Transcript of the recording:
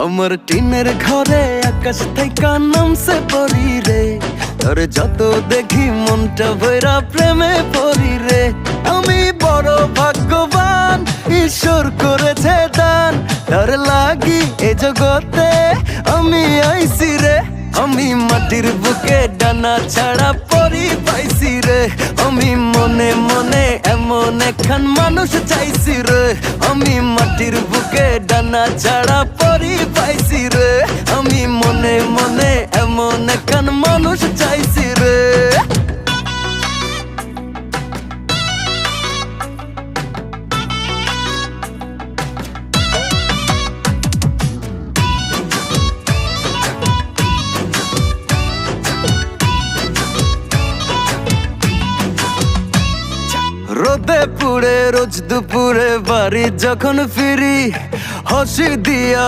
আমার টিনের ঘরে আকাশ থেকে নামছে পরি রে, তোর যত দেখি মনটা ভৈরা প্রেমে পড়ি রে। আমি বড় ভাগ্যবান, ঈশ্বর করেছে দান, তার লাগি এ জগতে আমি আইছি রে। আমি মাটির বুকে ডানা ছাড়া পরি পাইছি রে, আমি মনে মনে এমন একখান মানুষ চাইছি রে। আমি মাটির বুকে ডানা ছাড়া পরি পাইছি রে, আমি মনে মনে এমন একখান মানুষ চাইছি রে। রোদে পুড়ে রোজ দুপুরে বাড়ি যখন ফিরি, হাসি দিয়া